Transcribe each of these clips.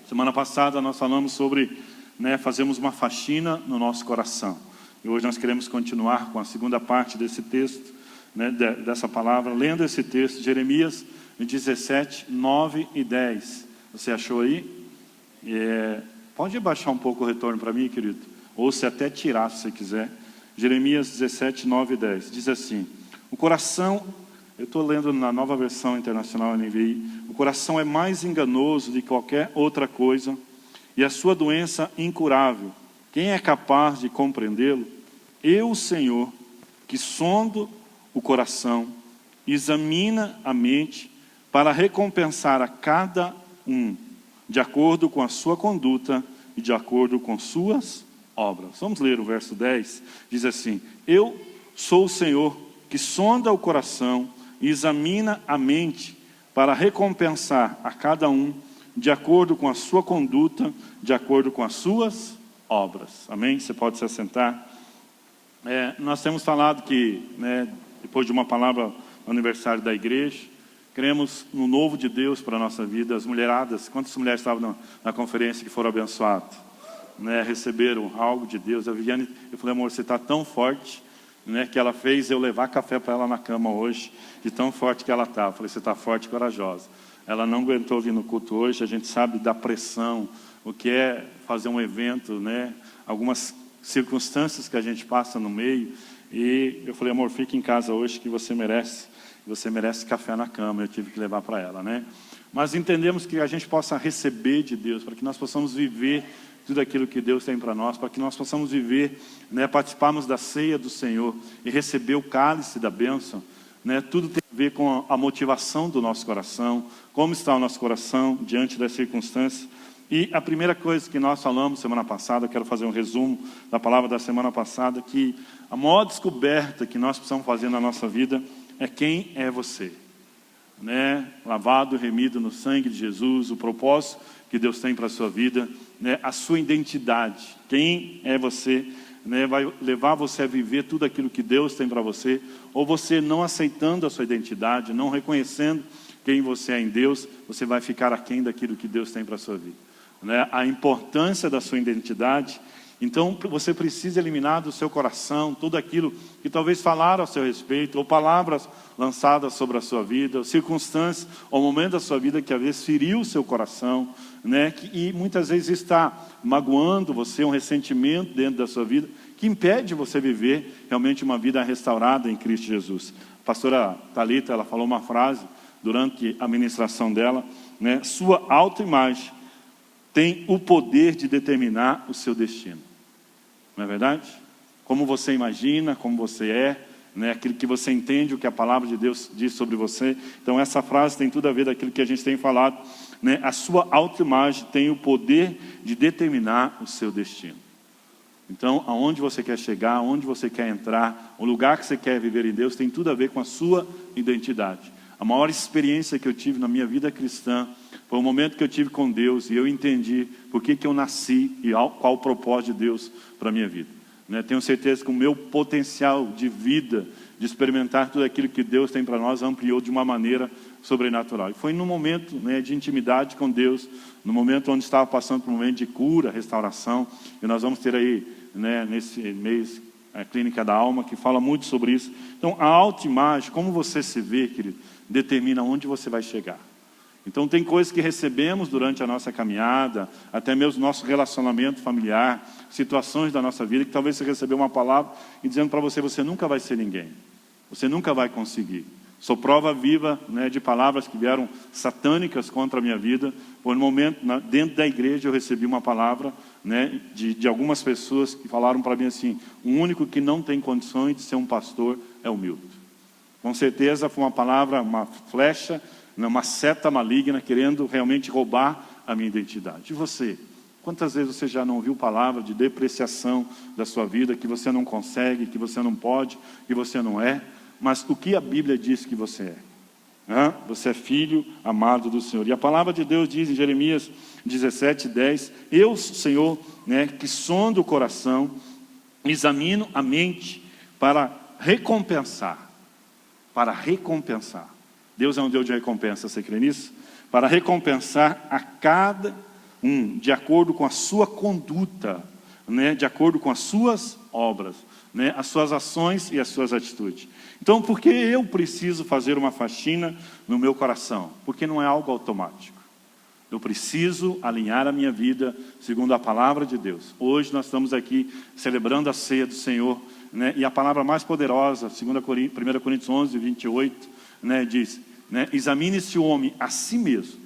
Semana passada nós falamos sobre fazermos uma faxina no nosso coração. E hoje nós queremos continuar com a segunda parte desse texto, dessa palavra, lendo esse texto, Jeremias 17, 9 e 10. Você achou aí? Pode baixar um pouco o retorno para mim, querido? Ou se até tirar, se você quiser. Jeremias 17, 9 e 10. Diz assim: o coração, eu estou lendo na Nova Versão Internacional NVI, o coração é mais enganoso de qualquer outra coisa, e a sua doença incurável. Quem é capaz de compreendê-lo? Eu, o Senhor, que sondo o coração, examina a mente, para recompensar a cada um, de acordo com a sua conduta e de acordo com suas obras. Vamos ler o verso 10, diz assim: eu sou o Senhor, que sonda o coração e examina a mente, para recompensar a cada um, de acordo com a sua conduta, de acordo com as suas obras. Amém? Você pode se assentar. Nós temos falado que, depois de uma palavra no aniversário da igreja, cremos no novo de Deus para a nossa vida. As mulheradas, quantas mulheres estavam na conferência que foram abençoadas? Receberam algo de Deus. A Viviane, eu falei: amor, você está tão forte, que ela fez eu levar café para ela na cama hoje, de tão forte que ela estava. Eu falei: você está forte e corajosa. Ela não aguentou vir no culto hoje. A gente sabe da pressão, o que é fazer um evento, algumas circunstâncias que a gente passa no meio. E eu falei: amor, fique em casa hoje, que você merece café na cama. Eu tive que levar para ela, Mas entendemos que a gente possa receber de Deus, para que nós possamos viver tudo aquilo que Deus tem para nós, para que nós possamos viver, participarmos da ceia do Senhor e receber o cálice da bênção. Tudo tem a ver com a motivação do nosso coração, como está o nosso coração diante das circunstâncias. E a primeira coisa que nós falamos semana passada, eu quero fazer um resumo da palavra da semana passada, que a maior descoberta que nós precisamos fazer na nossa vida é quem é você. Lavado, remido no sangue de Jesus, o propósito que Deus tem para a sua vida, a sua identidade. Quem é você, vai levar você a viver tudo aquilo que Deus tem para você, ou você não aceitando a sua identidade, não reconhecendo quem você é em Deus, você vai ficar aquém daquilo que Deus tem para a sua vida. A importância da sua identidade. Então você precisa eliminar do seu coração tudo aquilo que talvez falaram a seu respeito, ou palavras lançadas sobre a sua vida, ou circunstâncias, ou momento da sua vida que às vezes feriu o seu coração, e muitas vezes está magoando você, um ressentimento dentro da sua vida, que impede você viver realmente uma vida restaurada em Cristo Jesus. A pastora Thalita, ela falou uma frase durante a ministração dela, sua autoimagem tem o poder de determinar o seu destino. Não é verdade? Como você imagina, como você é, aquilo que você entende, o que a palavra de Deus diz sobre você. Então essa frase tem tudo a ver daquilo que a gente tem falado. A sua autoimagem tem o poder de determinar o seu destino. Então, aonde você quer chegar, aonde você quer entrar, o lugar que você quer viver em Deus, tem tudo a ver com a sua identidade. A maior experiência que eu tive na minha vida cristã foi o momento que eu tive com Deus, e eu entendi por que eu nasci e qual o propósito de Deus para a minha vida. Tenho certeza que o meu potencial de vida, de experimentar tudo aquilo que Deus tem para nós, ampliou de uma maneira sobrenatural. E foi no momento de intimidade com Deus, no momento onde estava passando por um momento de cura, restauração, e nós vamos ter aí, nesse mês, a Clínica da Alma, que fala muito sobre isso. Então, a autoimagem, como você se vê, querido, determina onde você vai chegar. Então tem coisas que recebemos durante a nossa caminhada, até mesmo nosso relacionamento familiar, situações da nossa vida, que talvez você recebeu uma palavra e dizendo para você: você nunca vai ser ninguém, você nunca vai conseguir. Sou prova viva de palavras que vieram satânicas contra a minha vida. Por um momento, dentro da igreja, eu recebi uma palavra de algumas pessoas que falaram para mim assim: o único que não tem condições de ser um pastor é o Milton. Com certeza foi uma palavra, uma flecha, uma seta maligna, querendo realmente roubar a minha identidade. E você? Quantas vezes você já não ouviu palavra de depreciação da sua vida, que você não consegue, que você não pode, que você não é? Mas o que a Bíblia diz que você é? Você é filho amado do Senhor. E a palavra de Deus diz em Jeremias 17, 10, eu, Senhor, que sondo o coração, examino a mente para recompensar. Para recompensar. Deus é um Deus de recompensa, você crê nisso? Para recompensar a cada de acordo com a sua conduta, né? De acordo com as suas obras, né? As suas ações e as suas atitudes. Então, por que eu preciso fazer uma faxina no meu coração? Porque não é algo automático. Eu preciso alinhar a minha vida segundo a palavra de Deus. Hoje nós estamos aqui celebrando a ceia do Senhor, né? E a palavra mais poderosa, 1 Coríntios 11, 28, né? Diz, né? Examine-se o homem a si mesmo,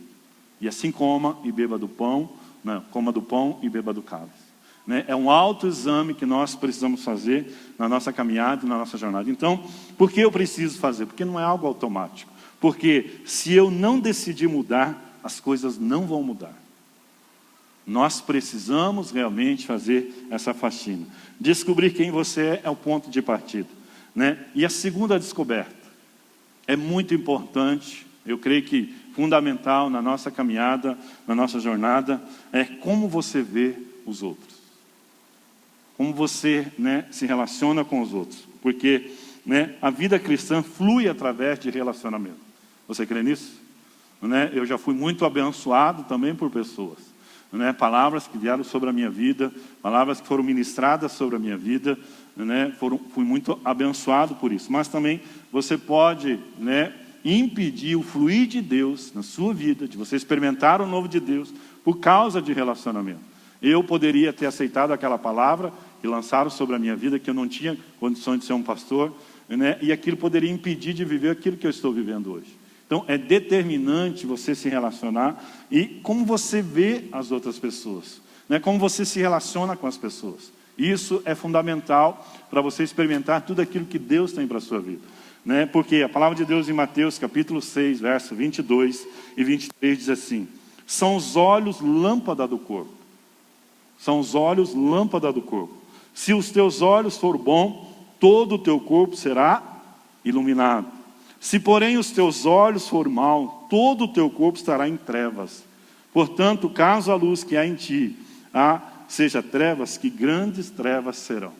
e assim coma e beba do pão, né? Coma do pão e beba do cálice. Né? É um autoexame que nós precisamos fazer na nossa caminhada, na nossa jornada. Então, por que eu preciso fazer? Porque não é algo automático. Porque se eu não decidir mudar, as coisas não vão mudar. Nós precisamos realmente fazer essa faxina. Descobrir quem você é o ponto de partida, né? E a segunda descoberta é muito importante, eu creio que fundamental na nossa caminhada, na nossa jornada, é como você vê os outros. Como você, né, se relaciona com os outros. Porque, né, a vida cristã flui através de relacionamento. Você crê nisso? Né? Eu já fui muito abençoado também por pessoas, né? Palavras que vieram sobre a minha vida, palavras que foram ministradas sobre a minha vida, né? Fui muito abençoado por isso. Mas também você pode, né, impedir o fluir de Deus na sua vida, de você experimentar o novo de Deus, por causa de relacionamento. Eu poderia ter aceitado aquela palavra que lançaram sobre a minha vida, que eu não tinha condições de ser um pastor, né? E aquilo poderia impedir de viver aquilo que eu estou vivendo hoje. Então, é determinante você se relacionar e como você vê as outras pessoas, né? Como você se relaciona com as pessoas. Isso é fundamental para você experimentar tudo aquilo que Deus tem para a sua vida, né? Porque a palavra de Deus em Mateus capítulo 6, verso 22 e 23 diz assim: são os olhos lâmpada do corpo. São os olhos lâmpada do corpo. Se os teus olhos for bom, todo o teu corpo será iluminado. Se, porém, os teus olhos for mal, todo o teu corpo estará em trevas. Portanto, caso a luz que há em ti seja trevas, que grandes trevas serão.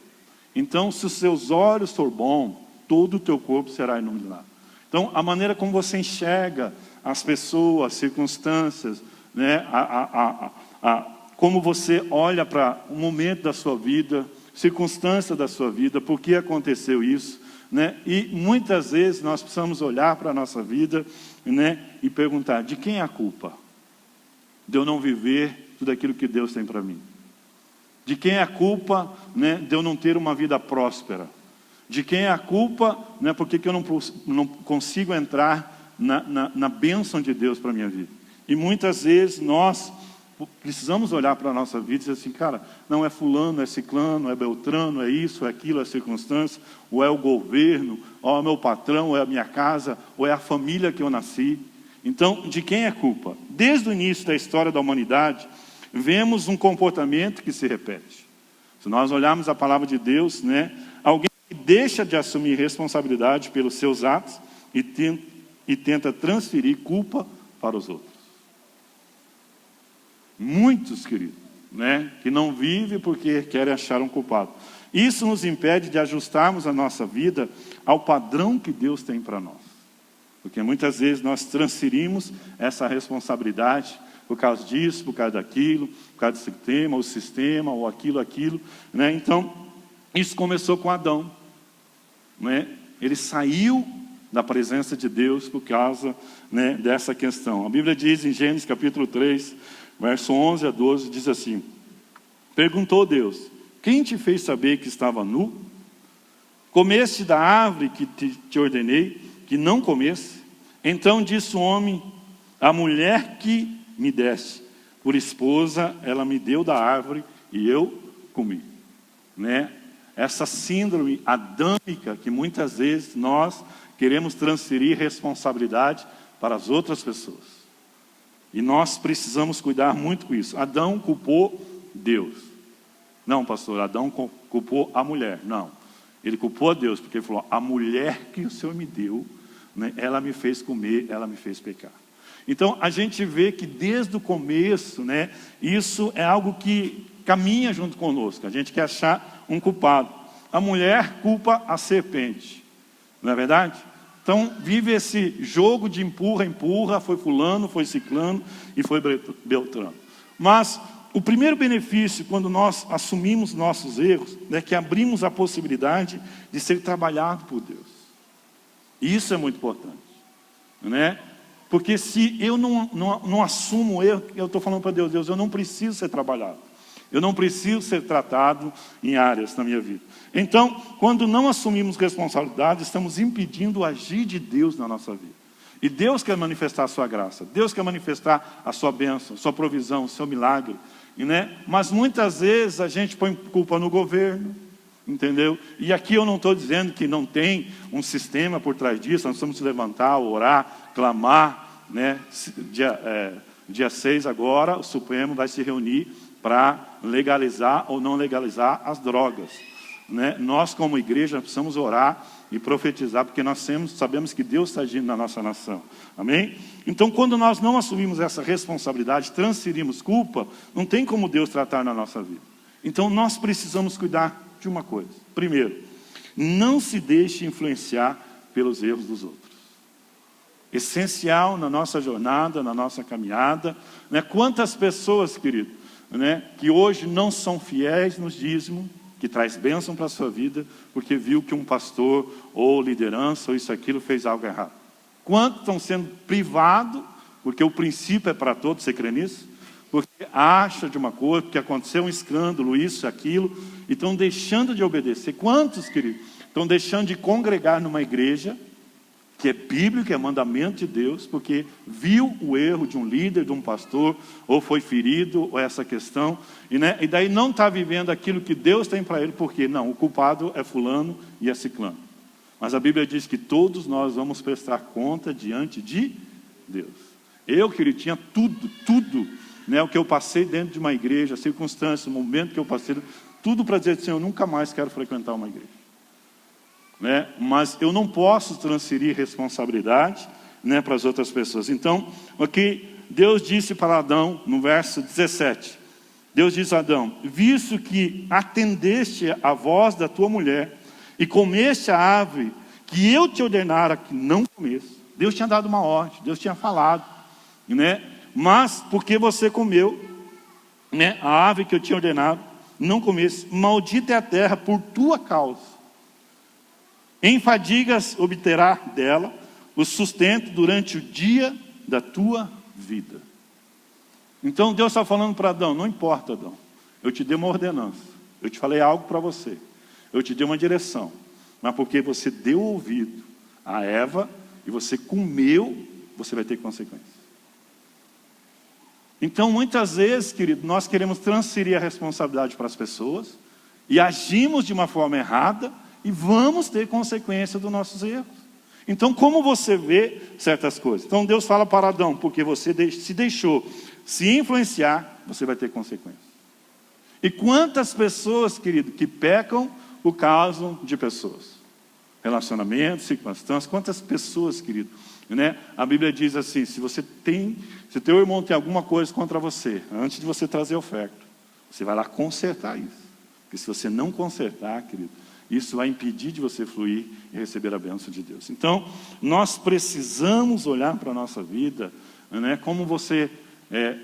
Então, se os teus olhos for bom, todo o teu corpo será iluminado. Então, a maneira como você enxerga as pessoas, as circunstâncias, né? Como você olha para o momento da sua vida, circunstância da sua vida, por que aconteceu isso, né? E muitas vezes nós precisamos olhar para a nossa vida, né, e perguntar, de quem é a culpa? De eu não viver tudo aquilo que Deus tem para mim? De quem é a culpa, né, de eu não ter uma vida próspera? De quem é a culpa, né, porque que eu não consigo entrar na bênção de Deus para a minha vida? E muitas vezes nós precisamos olhar para a nossa vida e dizer assim, cara, não é fulano, é ciclano, é beltrano, é isso, é aquilo, é circunstância, ou é o governo, ou é o meu patrão, ou é a minha casa, ou é a família que eu nasci. Então, de quem é a culpa? Desde o início da história da humanidade, vemos um comportamento que se repete. Se nós olharmos a palavra de Deus, né, alguém que deixa de assumir responsabilidade pelos seus atos e tenta transferir culpa para os outros. Muitos, queridos, né, que não vivem porque querem achar um culpado. Isso nos impede de ajustarmos a nossa vida ao padrão que Deus tem para nós. Porque muitas vezes nós transferimos essa responsabilidade por causa disso, por causa daquilo, por causa do sistema, ou aquilo, né? Então, isso começou com Adão, né? Ele saiu da presença de Deus por causa, né, dessa questão. A Bíblia diz em Gênesis capítulo 3, verso 11 a 12, diz assim: perguntou Deus, quem te fez saber que estava nu? Comeste da árvore que te ordenei que não comesse? Então disse o homem, a mulher que me deste por esposa, ela me deu da árvore e eu comi. Né? Essa síndrome adâmica que muitas vezes nós queremos transferir responsabilidade para as outras pessoas. E nós precisamos cuidar muito com isso. Adão culpou Deus. Não, pastor, Adão culpou a mulher. Não, ele culpou a Deus, porque ele falou, a mulher que o Senhor me deu, né, ela me fez comer, ela me fez pecar. Então, a gente vê que desde o começo, né, isso é algo que caminha junto conosco. A gente quer achar um culpado. A mulher culpa a serpente. Não é verdade? Então, vive esse jogo de empurra, foi fulano, foi ciclano e foi beltrano. Mas o primeiro benefício, quando nós assumimos nossos erros, é que abrimos a possibilidade de ser trabalhado por Deus. E isso é muito importante, né? Porque se eu não assumo o erro, eu estou falando para Deus, Deus, eu não preciso ser trabalhado. Eu não preciso ser tratado em áreas na minha vida. Então, quando não assumimos responsabilidade, estamos impedindo o agir de Deus na nossa vida. E Deus quer manifestar a sua graça. Deus quer manifestar a sua bênção, a sua provisão, o seu milagre. Né? Mas muitas vezes a gente põe culpa no governo. Entendeu? E aqui eu não estou dizendo que não tem um sistema por trás disso. Nós precisamos levantar, orar, clamar, né? Dia 6 agora, o Supremo vai se reunir para legalizar ou não legalizar as drogas, né? Nós como igreja precisamos orar e profetizar, porque nós sabemos que Deus está agindo na nossa nação, amém? Então quando nós não assumimos essa responsabilidade, transferimos culpa, não tem como Deus tratar na nossa vida. Então nós precisamos cuidar de uma coisa. Primeiro, não se deixe influenciar pelos erros dos outros. Essencial na nossa jornada, na nossa caminhada, né? Quantas pessoas, querido, né, que hoje não são fiéis nos dízimos, que traz bênção para a sua vida, porque viu que um pastor, ou liderança, ou isso, aquilo, fez algo errado. Quantos estão sendo privados, porque o princípio é para todos, você crê nisso? Porque acha de uma coisa, porque aconteceu um escândalo, isso, aquilo, e estão deixando de obedecer. Quantos, querido, estão deixando de congregar numa igreja, que é bíblico, que é mandamento de Deus, porque viu o erro de um líder, de um pastor, ou foi ferido, ou essa questão, e daí não está vivendo aquilo que Deus tem para ele, porque não, o culpado é fulano e é ciclano. Mas a Bíblia diz que todos nós vamos prestar conta diante de Deus. Eu, querido, tinha tudo, né, o que eu passei dentro de uma igreja, a circunstância, o momento que eu passei, tudo para dizer assim, eu nunca mais quero frequentar uma igreja. Né? Mas eu não posso transferir responsabilidade, né, para as outras pessoas. Então, aqui Deus disse para Adão, no verso 17, Deus disse a Adão, visto que atendeste a voz da tua mulher, e comeste a árvore que eu te ordenara que não comesse. Deus tinha dado uma ordem, Deus tinha falado, né? Mas porque você comeu, né, a árvore que eu tinha ordenado, não comesse, maldita é a terra por tua causa. Em fadigas obterá dela o sustento durante o dia da tua vida. Então Deus está falando para Adão, não importa, Adão, eu te dei uma ordenança, eu te falei algo para você, eu te dei uma direção, mas porque você deu ouvido a Eva e você comeu, você vai ter consequências. Então muitas vezes, querido, nós queremos transferir a responsabilidade para as pessoas e agimos de uma forma errada e vamos ter consequência dos nossos erros. Então como você vê certas coisas? Então Deus fala para Adão, porque você se deixou se influenciar, você vai ter consequências. E quantas pessoas, querido, que pecam por causa de pessoas? Relacionamentos, circunstâncias, quantas pessoas, querido, né? A Bíblia diz assim, se teu irmão tem alguma coisa contra você, antes de você trazer oferta, você vai lá consertar isso. Porque se você não consertar, querido, isso vai impedir de você fluir e receber a bênção de Deus. Então, nós precisamos olhar para a nossa vida, né? Como você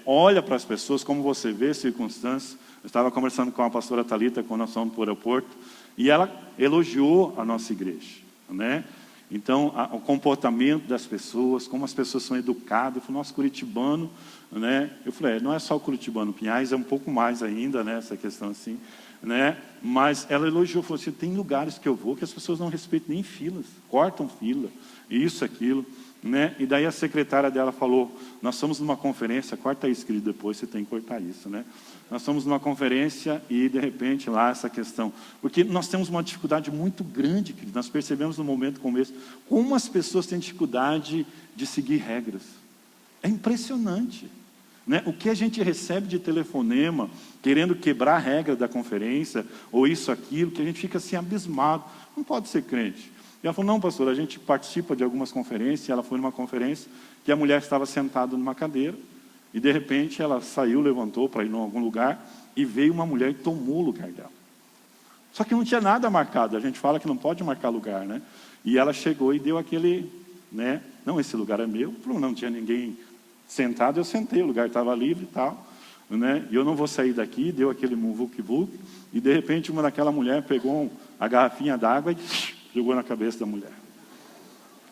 olha para as pessoas, como você vê circunstâncias. Eu estava conversando com a pastora Thalita, quando nós fomos para o aeroporto, e ela elogiou a nossa igreja, né? Então, o comportamento das pessoas, como as pessoas são educadas. Eu falei, nosso curitibano, né? Eu falei, não é só o curitibano, Pinhais é um pouco mais ainda, né? Essa questão assim, né? Mas ela elogiou, falou assim, tem lugares que eu vou que as pessoas não respeitam nem filas, cortam fila, isso, aquilo, né? E daí a secretária dela falou, nós estamos numa conferência, corta isso, querido, depois você tem que cortar isso, né? Nós estamos numa conferência e de repente lá essa questão, porque nós temos uma dificuldade muito grande, querido, nós percebemos no momento como esse, como as pessoas têm dificuldade de seguir regras. É impressionante, né? O que a gente recebe de telefonema, querendo quebrar a regra da conferência, ou isso, aquilo, que a gente fica assim abismado, não pode ser crente. E ela falou, não, pastor, a gente participa de algumas conferências. Ela foi numa conferência que a mulher estava sentada numa cadeira, e de repente ela saiu, levantou para ir em algum lugar, e veio uma mulher e tomou o lugar dela. Só que não tinha nada marcado, a gente fala que não pode marcar lugar, né? E ela chegou e deu aquele, né? Não, esse lugar é meu. Falou, não tinha ninguém sentado, eu sentei, o lugar estava livre e tal. né? E eu não vou sair daqui, deu aquele muvuc-vuc, e de repente uma daquela mulher pegou a garrafinha d'água e jogou na cabeça da mulher.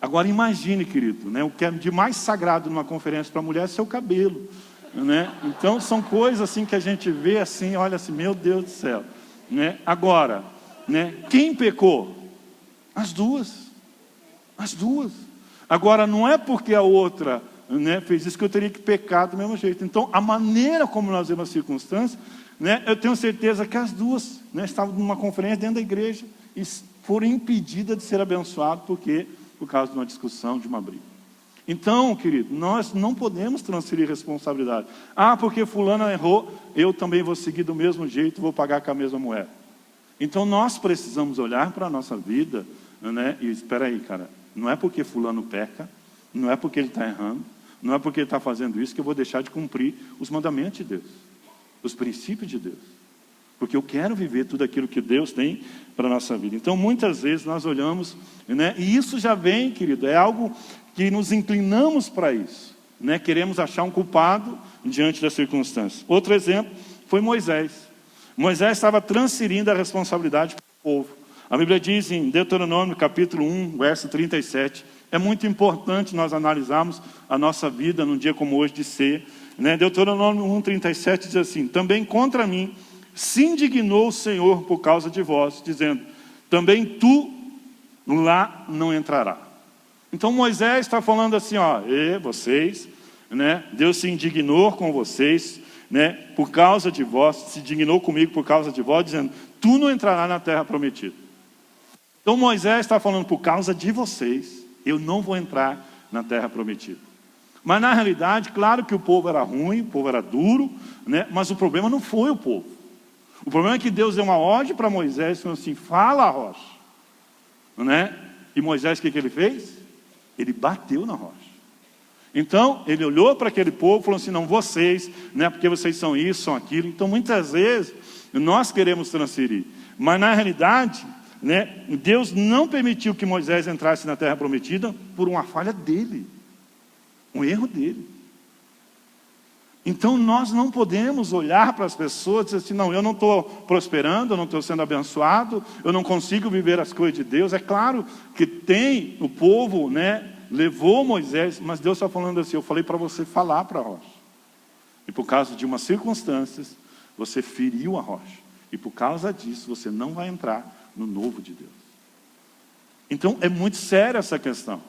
Agora imagine, querido, né? O que é de mais sagrado numa conferência para a mulher é seu cabelo, né? Então são coisas assim que a gente vê assim, olha assim, meu Deus do céu, né? Agora, né? Quem pecou? As duas. As duas. Agora não é porque a outra, né, fez isso que eu teria que pecar do mesmo jeito. Então a maneira como nós vemos as circunstâncias, né, eu tenho certeza que as duas, né, estavam numa conferência dentro da igreja e foram impedidas de ser abençoadas por causa de uma discussão, de uma briga. Então, querido, nós não podemos transferir responsabilidade. Ah, porque fulano errou, eu também vou seguir do mesmo jeito, vou pagar com a mesma moeda. Então nós precisamos olhar para a nossa vida, né, e espera aí, cara, não é porque fulano peca, não é porque ele está errando, não é porque ele está fazendo isso que eu vou deixar de cumprir os mandamentos de Deus, os princípios de Deus. Porque eu quero viver tudo aquilo que Deus tem para a nossa vida. Então, muitas vezes nós olhamos, né, e isso já vem, querido, é algo que nos inclinamos para isso, né? Queremos achar um culpado diante das circunstâncias. Outro exemplo foi Moisés. Moisés estava transferindo a responsabilidade para o povo. A Bíblia diz em Deuteronômio capítulo 1, verso 37, é muito importante nós analisarmos a nossa vida num dia como hoje de ser, né? Deuteronômio 1, 37 diz assim: também contra mim se indignou o Senhor por causa de vós, dizendo, também tu lá não entrará. Então Moisés está falando assim, ó, vocês, né? Deus se indignou com vocês, né? Por causa de vós, se indignou comigo por causa de vós, dizendo, tu não entrarás na terra prometida. Então Moisés está falando, por causa de vocês, eu não vou entrar na terra prometida. Mas na realidade, claro que o povo era ruim, o povo era duro, né? Mas o problema não foi o povo. O problema é que Deus deu uma ordem para Moisés, falando assim, fala a rocha, né? E Moisés, o que ele fez? Ele bateu na rocha. Então, ele olhou para aquele povo e falou assim, não, vocês, né, porque vocês são isso, são aquilo. Então, muitas vezes, nós queremos transferir. Mas, na realidade, né, Deus não permitiu que Moisés entrasse na terra prometida por uma falha dele. Um erro dele. Então, nós não podemos olhar para as pessoas e dizer assim, não, eu não estou prosperando, eu não estou sendo abençoado, eu não consigo viver as coisas de Deus. É claro que tem o povo, né, levou Moisés, mas Deus está falando assim, eu falei para você falar para a rocha. E por causa de umas circunstâncias, você feriu a rocha. E por causa disso, você não vai entrar no novo de Deus. Então, é muito séria essa questão.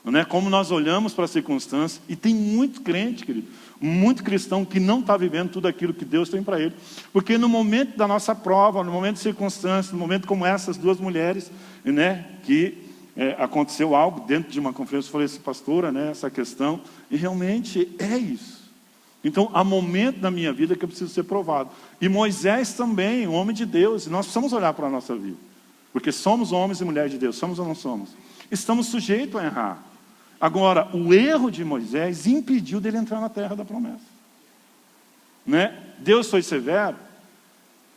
Né? Como nós olhamos para as circunstâncias, e tem muito crente, querido, muito cristão que não está vivendo tudo aquilo que Deus tem para ele, porque no momento da nossa prova, no momento de circunstâncias, no momento como essas duas mulheres, né, que aconteceu algo dentro de uma conferência, eu falei assim, pastora, né, essa questão, e realmente é isso. Então há momento na minha vida que eu preciso ser provado, e Moisés também, um homem de Deus, e nós precisamos olhar para a nossa vida, porque somos homens e mulheres de Deus, somos ou não somos? Estamos sujeitos a errar. Agora, o erro de Moisés impediu dele entrar na terra da promessa. Né? Deus foi severo?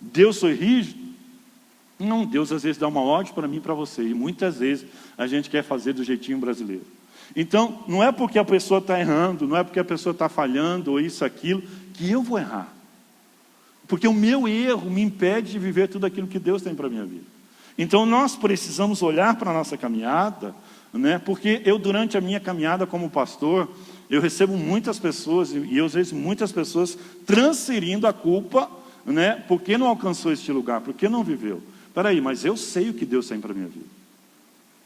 Deus foi rígido? Não, Deus às vezes dá uma ordem para mim e para você. E muitas vezes a gente quer fazer do jeitinho brasileiro. Então, não é porque a pessoa está errando, não é porque a pessoa está falhando, ou isso, aquilo, que eu vou errar. Porque o meu erro me impede de viver tudo aquilo que Deus tem para a minha vida. Então, nós precisamos olhar para a nossa caminhada, né? Porque eu, durante a minha caminhada como pastor, eu recebo muitas pessoas, e eu vejo muitas pessoas transferindo a culpa, né? Porque não alcançou este lugar, porque não viveu. Espera aí, mas eu sei o que Deus tem para a minha vida.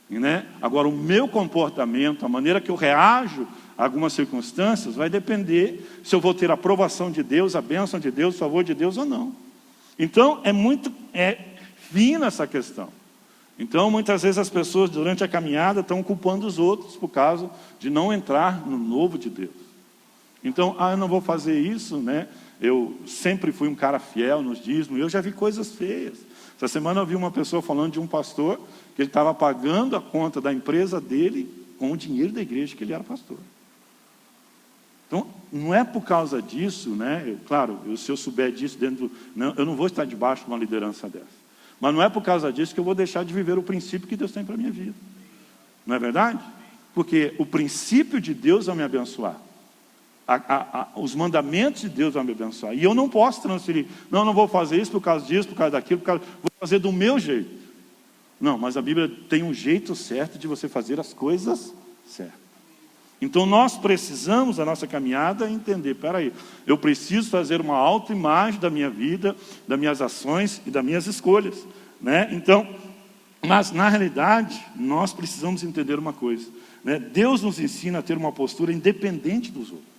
Né? Agora, o meu comportamento, a maneira que eu reajo a algumas circunstâncias, vai depender se eu vou ter a aprovação de Deus, a bênção de Deus, o favor de Deus ou não. Então, é muito fina essa questão. Então, muitas vezes as pessoas, durante a caminhada, estão culpando os outros por causa de não entrar no novo de Deus. Então, eu não vou fazer isso, né? Eu sempre fui um cara fiel nos dízimos, e eu já vi coisas feias. Essa semana eu vi uma pessoa falando de um pastor, que ele estava pagando a conta da empresa dele com o dinheiro da igreja que ele era pastor. Então, não é por causa disso, né? Claro, se eu souber disso, eu não vou estar debaixo de uma liderança dessa. Mas não é por causa disso que eu vou deixar de viver o princípio que Deus tem para a minha vida. Não é verdade? Porque o princípio de Deus é me abençoar. Os mandamentos de Deus vão me abençoar. E eu não posso transferir. Não vou fazer isso por causa disso, por causa daquilo, vou fazer do meu jeito. Não, mas a Bíblia tem um jeito certo de você fazer as coisas certas. Então nós precisamos, a nossa caminhada, entender, peraí, eu preciso fazer uma autoimagem da minha vida, das minhas ações e das minhas escolhas, né? Então, mas na realidade, nós precisamos entender uma coisa, né? Deus nos ensina a ter uma postura independente dos outros.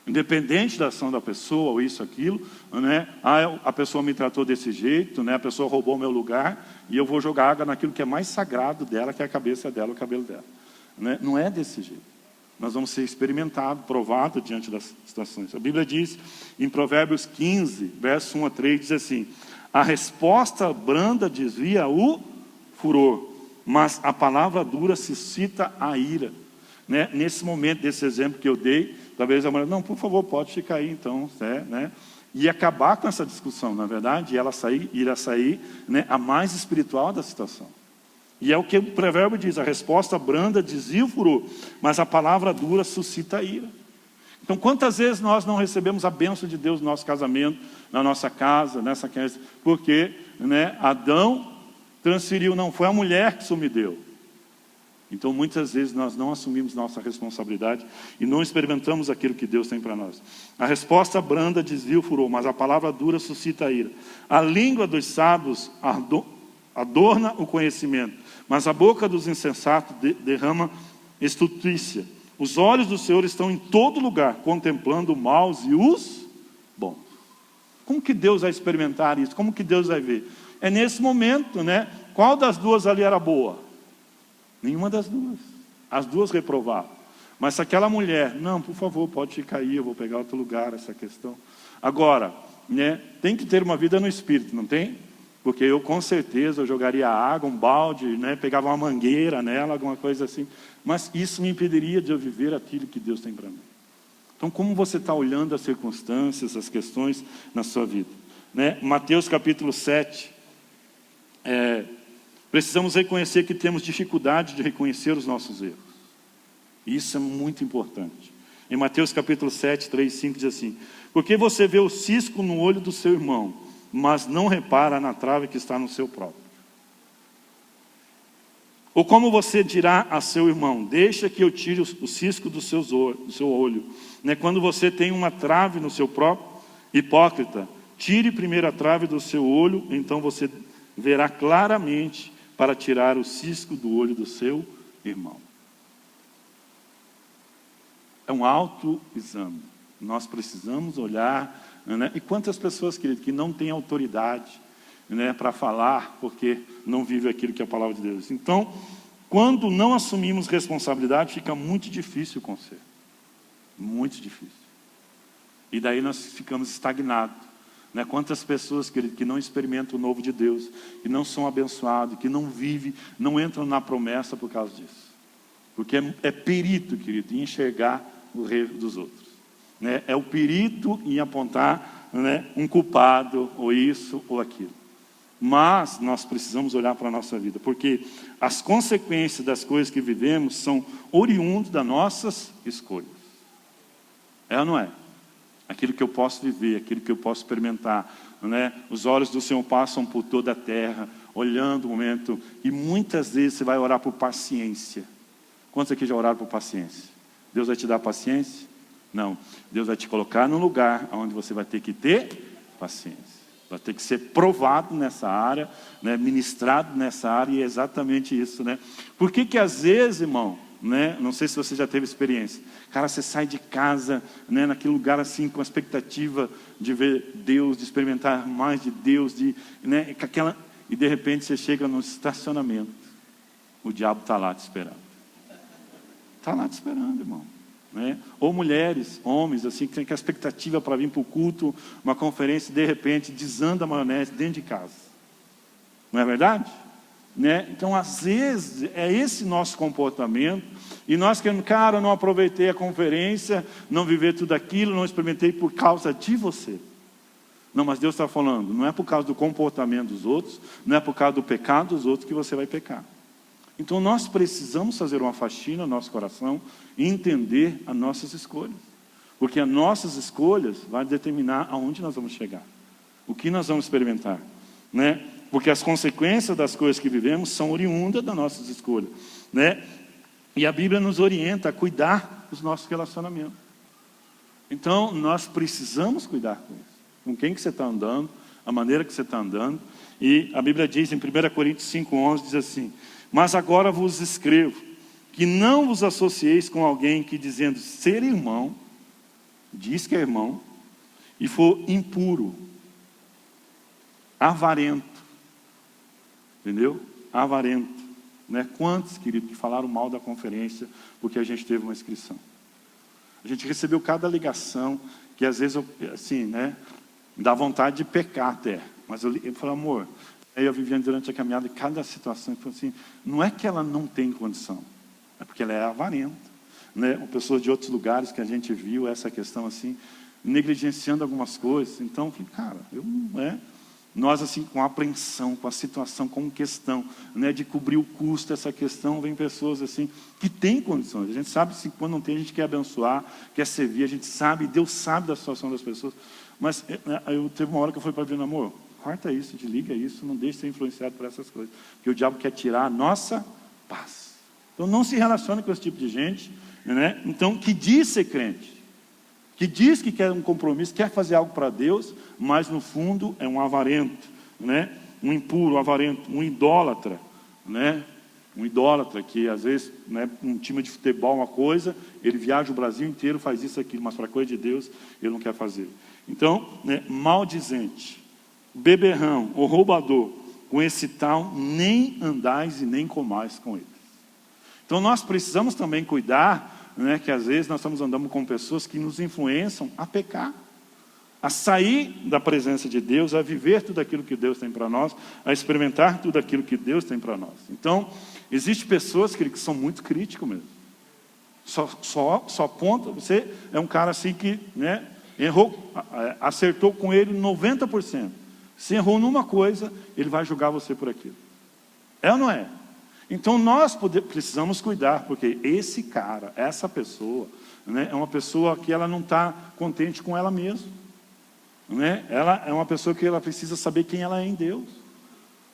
Independente da ação da pessoa, ou isso, aquilo, né? A pessoa me tratou desse jeito, né? A pessoa roubou o meu lugar, e eu vou jogar água naquilo que é mais sagrado dela, que é a cabeça dela, o cabelo dela. Né? Não é desse jeito. Nós vamos ser experimentados, provados diante das situações. A Bíblia diz, em Provérbios 15, verso 1 a 3, diz assim: a resposta branda desvia o furor, mas a palavra dura suscita a ira. Né? Nesse momento, desse exemplo que eu dei, talvez a mulher, não, por favor, pode ficar aí então, né? E acabar com essa discussão, na verdade, e ela irá sair, né, a mais espiritual da situação. E é o que o provérbio diz, a resposta branda desvia o furor, mas a palavra dura suscita a ira. Então, quantas vezes nós não recebemos a bênção de Deus no nosso casamento, na nossa casa, nessa casa, porque, né, Adão transferiu, não foi a mulher que me deu. Então, muitas vezes nós não assumimos nossa responsabilidade e não experimentamos aquilo que Deus tem para nós. A resposta branda desvia o furor, mas a palavra dura suscita a ira. A língua dos sábios adorna o conhecimento, mas a boca dos insensatos derrama estultícia. Os olhos do Senhor estão em todo lugar, contemplando os maus e os bons. Como que Deus vai experimentar isso? Como que Deus vai ver? É nesse momento, né? Qual das duas ali era boa? Nenhuma das duas. As duas reprovaram. Mas se aquela mulher, não, por favor, pode ficar aí, eu vou pegar outro lugar, essa questão. Agora, né, tem que ter uma vida no Espírito, não tem? Porque eu, com certeza, eu jogaria água, um balde, né, pegava uma mangueira nela, alguma coisa assim. Mas isso me impediria de eu viver aquilo que Deus tem para mim. Então, como você está olhando as circunstâncias, as questões na sua vida? Né? Mateus capítulo 7, precisamos reconhecer que temos dificuldade de reconhecer os nossos erros. Isso é muito importante. Em Mateus capítulo 7, 3, 5 diz assim: porque você vê o cisco no olho do seu irmão, mas não repara na trave que está no seu próprio? Ou como você dirá a seu irmão: deixa que eu tire o cisco do seu olho, né? Quando você tem uma trave no seu próprio? Hipócrita, tire primeiro a trave do seu olho, então você verá claramente para tirar o cisco do olho do seu irmão. É um autoexame. Nós precisamos olhar, né? E quantas pessoas, querido, que não têm autoridade, né, para falar, porque não vive aquilo que é a palavra de Deus. Então, quando não assumimos responsabilidade, fica muito difícil o conserto. Muito difícil. E daí nós ficamos estagnados. Né? Quantas pessoas, querido, que não experimentam o novo de Deus, que não são abençoados, que não vivem, não entram na promessa por causa disso. Porque é perito, querido, em enxergar o rei dos outros. Né? É o perito em apontar, né, um culpado, ou isso, ou aquilo. Mas nós precisamos olhar para a nossa vida, porque as consequências das coisas que vivemos são oriundas das nossas escolhas. É ou não é? Aquilo que eu posso viver, aquilo que eu posso experimentar, né? Os olhos do Senhor passam por toda a terra, olhando o momento, e muitas vezes você vai orar por paciência. Quantos aqui já oraram por paciência? Deus vai te dar paciência? Não. Deus vai te colocar num lugar onde você vai ter que ter paciência. Vai ter que ser provado nessa área, né? Ministrado nessa área, e é exatamente isso, né? Por que às vezes, irmão, né? Não sei se você já teve experiência, cara, você sai de casa, né, naquele lugar assim, com a expectativa de ver Deus, de experimentar mais de Deus, né, e de repente você chega no estacionamento, o diabo está lá te esperando. Está lá te esperando, irmão. Né? Ou mulheres, homens, assim, que tem a expectativa para vir para o culto, uma conferência, e de repente desanda a maionese dentro de casa. Não é verdade? Né? Então, às vezes, é esse nosso comportamento, e nós queremos, cara, eu não aproveitei a conferência, não viver tudo aquilo, não experimentei por causa de você. Não, mas Deus está falando, não é por causa do comportamento dos outros, não é por causa do pecado dos outros que você vai pecar. Então nós precisamos fazer uma faxina no nosso coração e entender as nossas escolhas. Porque as nossas escolhas vão determinar aonde nós vamos chegar, o que nós vamos experimentar, né? Porque as consequências das coisas que vivemos são oriundas das nossas escolhas, né? E a Bíblia nos orienta a cuidar dos nossos relacionamentos. Então, nós precisamos cuidar com isso. Com quem que você está andando, a maneira que você está andando. E a Bíblia diz em 1 Coríntios 5,11, diz assim: mas agora vos escrevo, que não vos associeis com alguém que, dizendo ser irmão, diz que é irmão, e for impuro, avarento, entendeu? Avarento, né? Quantos, querido, que falaram mal da conferência porque a gente teve uma inscrição? A gente recebeu cada ligação que às vezes, assim, né, dá vontade de pecar até. Mas eu falei, amor, aí eu vivia durante a caminhada, e cada situação, eu falei assim, não é que ela não tem condição, é porque ela é avarenta. Né, pessoas de outros lugares que a gente viu essa questão assim, negligenciando algumas coisas. Então, eu falei, cara, nós assim, com apreensão, com a situação, com questão, né, de cobrir o custo dessa questão, vem pessoas assim, que têm condições. A gente sabe que quando não tem, a gente quer abençoar, quer servir, a gente sabe, Deus sabe da situação das pessoas. Mas teve uma hora que eu falei para ele, amor, corta isso, desliga isso, não deixe ser influenciado por essas coisas, porque o diabo quer tirar a nossa paz. Então, não se relacione com esse tipo de gente, né? Então, que diz ser crente, que diz que quer um compromisso, quer fazer algo para Deus, mas no fundo é um avarento, né? Um impuro, um avarento, um idólatra, né? Um idólatra que às vezes, né, um time de futebol uma coisa, ele viaja o Brasil inteiro, faz isso, aquilo, mas para a coisa de Deus ele não quer fazer. Então, né, maldizente, beberrão ou roubador, com esse tal nem andais e nem comais com ele. Então nós precisamos também cuidar, né, que às vezes nós estamos andando com pessoas que nos influenciam a pecar, a sair da presença de Deus, a viver tudo aquilo que Deus tem para nós, a experimentar tudo aquilo que Deus tem para nós. Então, existem pessoas que são muito críticos mesmo. Só aponta, você é um cara assim que, né, errou, acertou com ele 90%. Se errou numa coisa, ele vai julgar você por aquilo. É ou não é? Então nós precisamos cuidar, porque esse cara, essa pessoa, né, é uma pessoa que ela não está contente com ela mesma. Né? Ela é uma pessoa que ela precisa saber quem ela é em Deus.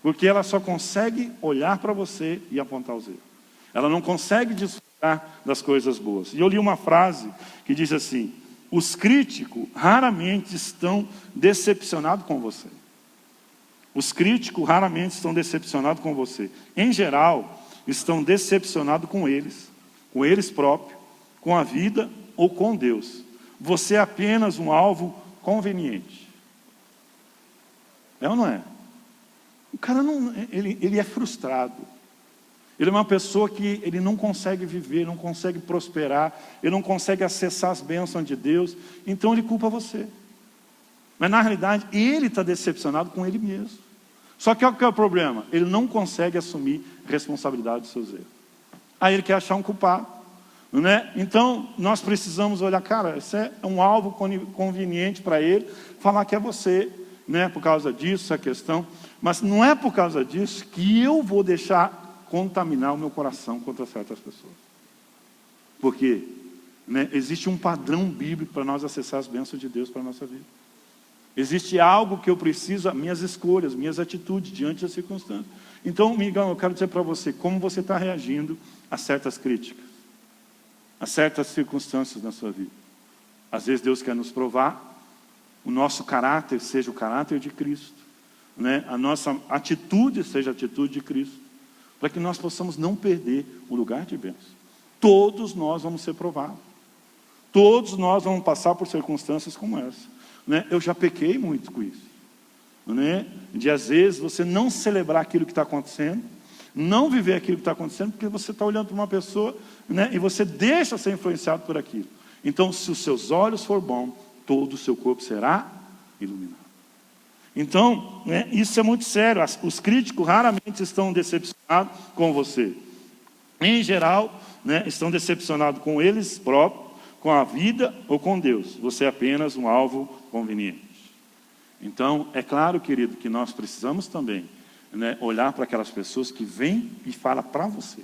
Porque ela só consegue olhar para você e apontar os erros. Ela não consegue desfrutar das coisas boas. E eu li uma frase que diz assim: os críticos raramente estão decepcionados com você. Os críticos raramente estão decepcionados com você. Em geral, estão decepcionados com eles próprios, com a vida ou com Deus. Você é apenas um alvo conveniente. É ou não é? O cara ele é frustrado. Ele é uma pessoa que ele não consegue viver, não consegue prosperar, ele não consegue acessar as bênçãos de Deus, então ele culpa você. Mas na realidade, ele está decepcionado com ele mesmo. Só que qual que é o problema? Ele não consegue assumir responsabilidade dos seus erros. Aí ele quer achar um culpado, né? Então, nós precisamos olhar, cara, isso é um alvo conveniente para ele, falar que é você, né? Por causa disso, essa questão. Mas não é por causa disso que eu vou deixar contaminar o meu coração contra certas pessoas. Porque, né, existe um padrão bíblico para nós acessar as bênçãos de Deus para a nossa vida. Existe algo que eu preciso, minhas escolhas, minhas atitudes diante das circunstâncias. Então, Miguel, eu quero dizer para você, como você está reagindo a certas críticas, a certas circunstâncias na sua vida. Às vezes Deus quer nos provar, o nosso caráter seja o caráter de Cristo, né? A nossa atitude seja a atitude de Cristo, para que nós possamos não perder o lugar de bênção. Todos nós vamos ser provados. Todos nós vamos passar por circunstâncias como essa. Né? Eu já pequei muito com isso, né? De às vezes você não celebrar aquilo que está acontecendo, não viver aquilo que está acontecendo, porque você está olhando para uma pessoa, né, e você deixa ser influenciado por aquilo. Então, se os seus olhos for bom, todo o seu corpo será iluminado. Então, né, isso é muito sério. Os críticos raramente estão decepcionados com você. Em geral, né, estão decepcionados com eles próprios, com a vida ou com Deus. Você é apenas um alvo conveniente. Então, é claro, querido, que nós precisamos também, né, olhar para aquelas pessoas que vêm e falam para você.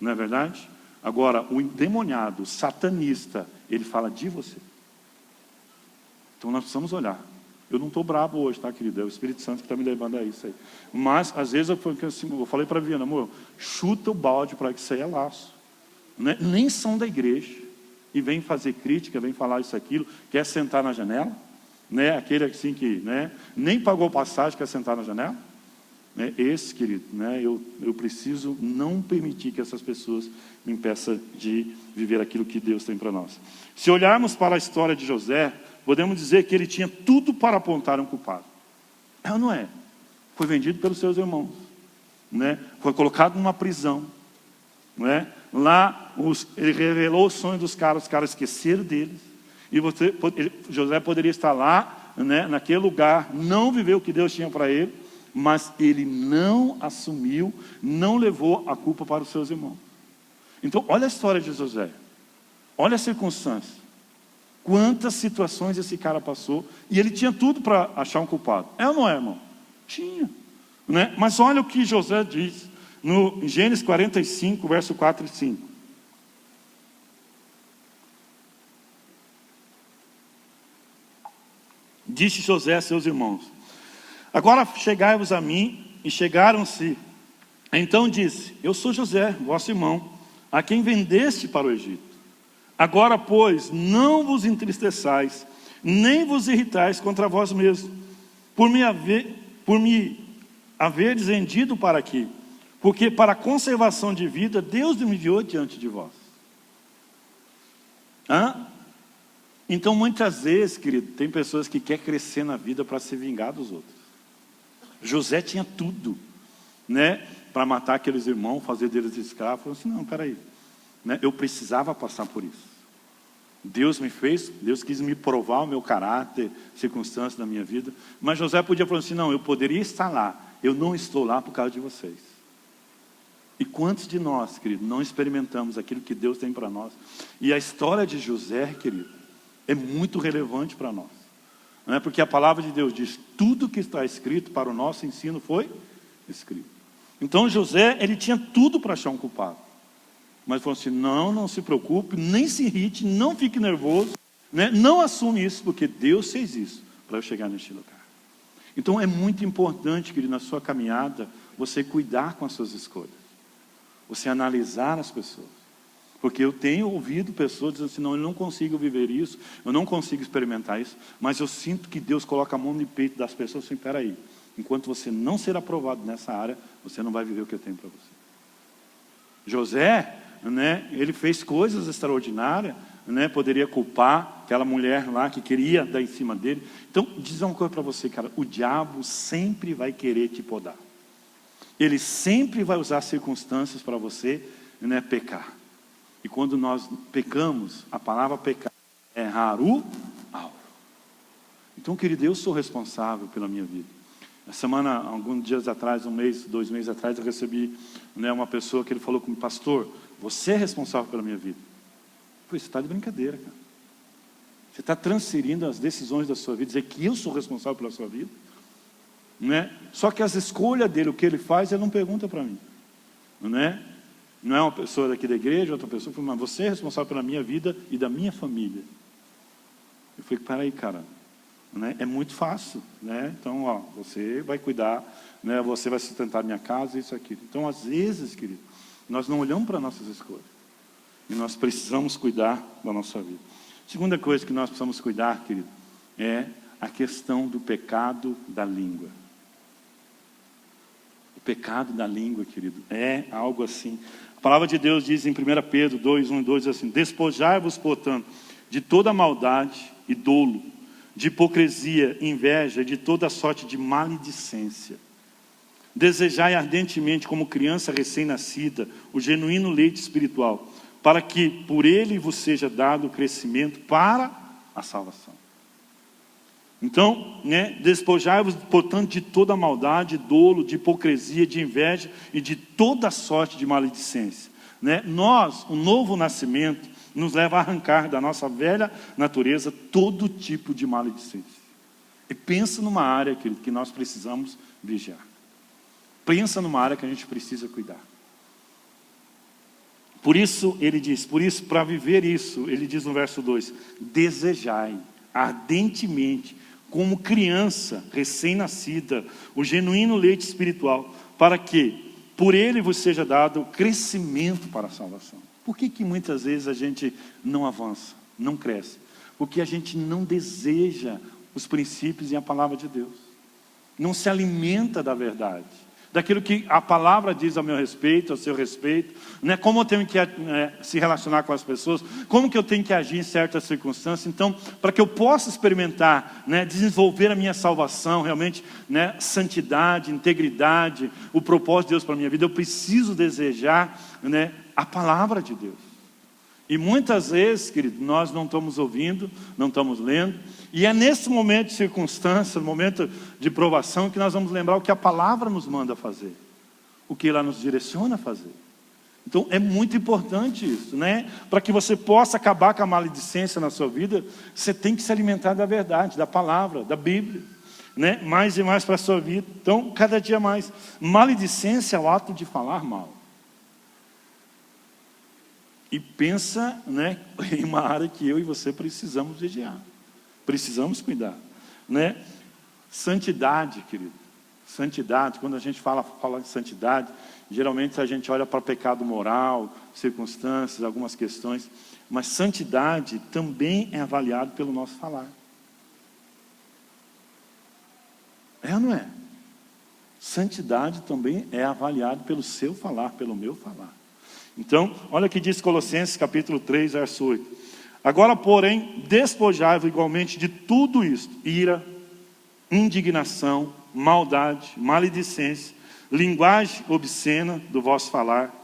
Não é verdade? Agora, o endemoniado, o satanista, ele fala de você. Então nós precisamos olhar. Eu não estou bravo hoje, tá, querido? É o Espírito Santo que está me levando a isso aí. Mas, às vezes, eu falei para a Viana, amor, chuta o balde para que isso aí é laço. Né? Nem são da igreja. E vem fazer crítica, vem falar isso, aquilo, quer sentar na janela. Né? Aquele assim que, né, nem pagou passagem, quer sentar na janela. Né? Esse, querido, né, eu preciso não permitir que essas pessoas me impeçam de viver aquilo que Deus tem para nós. Se olharmos para a história de José, podemos dizer que ele tinha tudo para apontar um culpado. É ou não é? Foi vendido pelos seus irmãos, né? Foi colocado numa prisão, né? Lá ele revelou o sonho dos caras, os caras esqueceram deles. E José poderia estar lá, né, naquele lugar, não viveu o que Deus tinha para ele, mas ele não assumiu, não levou a culpa para os seus irmãos. Então, olha a história de José. Olha a circunstância. Quantas situações esse cara passou, e ele tinha tudo para achar um culpado. É ou não é, irmão? Tinha. Né? Mas olha o que José diz, no Gênesis 45, verso 4 e 5. Disse José a seus irmãos: agora chegai-vos a mim. E chegaram-se. Então disse: eu sou José, vosso irmão, a quem vendeste para o Egito. Agora, pois, não vos entristeçais, nem vos irritais contra vós mesmos, por me haverdes vendido para aqui, porque para a conservação de vida, Deus me enviou diante de vós. Então, muitas vezes, querido, tem pessoas que querem crescer na vida para se vingar dos outros. José tinha tudo, né, para matar aqueles irmãos, fazer deles escravos. Falou assim, não, peraí, né, eu precisava passar por isso. Deus me fez, Deus quis me provar o meu caráter, circunstâncias da minha vida. Mas José podia falar assim, não, eu poderia estar lá, eu não estou lá por causa de vocês. E quantos de nós, querido, não experimentamos aquilo que Deus tem para nós? E a história de José, querido, é muito relevante para nós. Não é? Porque a palavra de Deus diz, tudo que está escrito para o nosso ensino foi escrito. Então José, ele tinha tudo para achar um culpado. Mas falou assim, não se preocupe, nem se irrite, não fique nervoso, né? Não assume isso, porque Deus fez isso para eu chegar neste lugar. Então é muito importante, querido, na sua caminhada, você cuidar com as suas escolhas. Você analisar as pessoas. Porque eu tenho ouvido pessoas dizendo assim, não, eu não consigo viver isso, eu não consigo experimentar isso, mas eu sinto que Deus coloca a mão no peito das pessoas assim, peraí, enquanto você não ser aprovado nessa área, você não vai viver o que eu tenho para você. José, né, ele fez coisas extraordinárias, né, poderia culpar aquela mulher lá que queria dar em cima dele. Então, diz uma coisa para você, cara, o diabo sempre vai querer te podar. Ele sempre vai usar circunstâncias para você, né, pecar. E quando nós pecamos, a palavra pecar é errar o alvo. Então, querido, eu sou responsável pela minha vida. Na semana, alguns dias atrás, 1 mês, 2 meses atrás, eu recebi, né, uma pessoa que ele falou comigo, pastor, você é responsável pela minha vida. Eu falei, você está de brincadeira, cara. Você está transferindo as decisões da sua vida, dizer que eu sou responsável pela sua vida. Né? Só que as escolhas dele, o que ele faz, ele não pergunta para mim. Né? Não é uma pessoa daqui da igreja, outra pessoa, mas você é responsável pela minha vida e da minha família. Eu falei, peraí, cara, né? É muito fácil, né? Então, ó, você vai cuidar, né? Você vai sustentar minha casa, isso aqui. Então, às vezes, querido, nós não olhamos para nossas escolhas. E nós precisamos cuidar da nossa vida. Segunda coisa que nós precisamos cuidar, querido, é a questão do pecado da língua. O pecado da língua, querido, é algo assim. A palavra de Deus diz em 1 Pedro 2, 1 e 2, assim, despojai-vos, portanto, de toda maldade e dolo, de hipocrisia, inveja, de toda sorte de maledicência. Desejai ardentemente, como criança recém-nascida, o genuíno leite espiritual, para que por ele vos seja dado o crescimento para a salvação. Então, né, despojai-vos, portanto, de toda maldade, dolo, de hipocrisia, de inveja e de toda sorte de maledicência. Né? Nós, o novo nascimento, nos leva a arrancar da nossa velha natureza todo tipo de maledicência. E pensa numa área, querido, que nós precisamos vigiar. Pensa numa área que a gente precisa cuidar. Por isso, ele diz, para viver isso, ele diz no verso 2, desejai ardentemente, como criança recém-nascida, o genuíno leite espiritual, para que por ele vos seja dado crescimento para a salvação. Por que muitas vezes a gente não avança, não cresce? Porque a gente não deseja os princípios e a palavra de Deus. Não se alimenta da verdade, daquilo que a palavra diz ao meu respeito, ao seu respeito, né? Como eu tenho que se relacionar com as pessoas, como que eu tenho que agir em certas circunstâncias. Então, para que eu possa experimentar, né, desenvolver a minha salvação, realmente, né, santidade, integridade, o propósito de Deus para a minha vida, eu preciso desejar, né, a palavra de Deus. E muitas vezes, querido, nós não estamos ouvindo, não estamos lendo, e é nesse momento de circunstância, momento de provação, que nós vamos lembrar o que a palavra nos manda fazer, o que ela nos direciona a fazer. Então é muito importante isso, né? Para que você possa acabar com a maledicência na sua vida, você tem que se alimentar da verdade, da palavra, da Bíblia, né? Mais e mais para a sua vida. Então, cada dia mais. Maledicência é o ato de falar mal. E pensa, né, em uma área que eu e você precisamos vigiar. Precisamos cuidar, né? Santidade, querido. Santidade, quando a gente fala de santidade, geralmente a gente olha para pecado moral, circunstâncias, algumas questões. Mas santidade também é avaliado pelo nosso falar. É ou não é? Santidade também é avaliado pelo seu falar, pelo meu falar. Então, olha o que diz Colossenses capítulo 3, verso 8. Agora, porém, despojai-vos igualmente de tudo isto: ira, indignação, maldade, maledicência, linguagem obscena do vosso falar.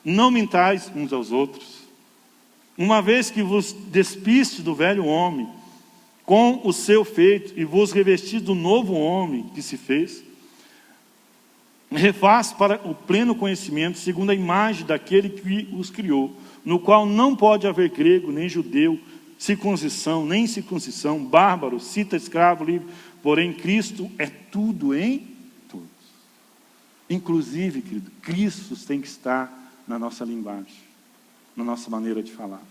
Não mintais uns aos outros, uma vez que vos despiste do velho homem com o seu feito e vos revestis do novo homem que se fez, refaz para o pleno conhecimento, segundo a imagem daquele que os criou, no qual não pode haver grego, nem judeu, circuncisão, nem incircuncisão, bárbaro, cita, escravo, livre, porém Cristo é tudo em todos. Inclusive, querido, Cristo tem que estar na nossa linguagem, na nossa maneira de falar.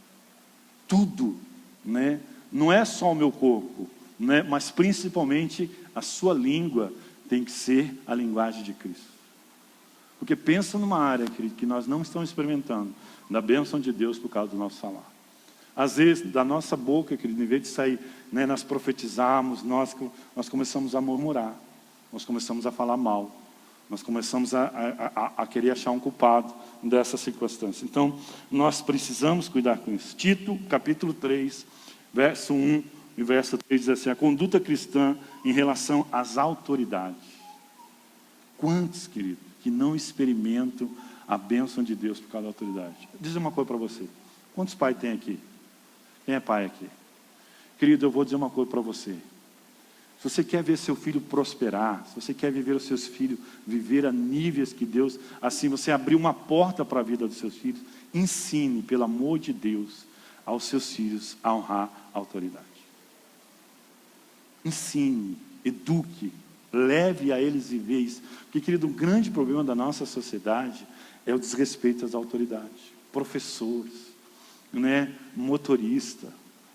Tudo, né? Não é só o meu corpo, né? Mas principalmente a sua língua tem que ser a linguagem de Cristo. Porque pensa numa área, querido, que nós não estamos experimentando da bênção de Deus por causa do nosso falar. Às vezes, da nossa boca, querido, em vez de sair, né, nós profetizarmos, nós começamos a murmurar, nós começamos a falar mal, nós começamos a querer achar um culpado dessa circunstância. Então, nós precisamos cuidar com isso. Tito, capítulo 3, verso 1 e verso 3 diz assim: a conduta cristã em relação às autoridades. Quantos, querido, que não experimentam a bênção de Deus por causa da autoridade? Vou dizer uma coisa para você. Quantos pais tem aqui? Quem é pai aqui? Querido, eu vou dizer uma coisa para você. Se você quer ver seu filho prosperar, se você quer ver os seus filhos viver a níveis que Deus, assim, você abrir uma porta para a vida dos seus filhos, ensine, pelo amor de Deus, aos seus filhos a honrar a autoridade. Ensine, eduque, leve a eles viver isso. Porque, querido, um grande problema da nossa sociedade é o desrespeito às autoridades. Professores, né, motorista,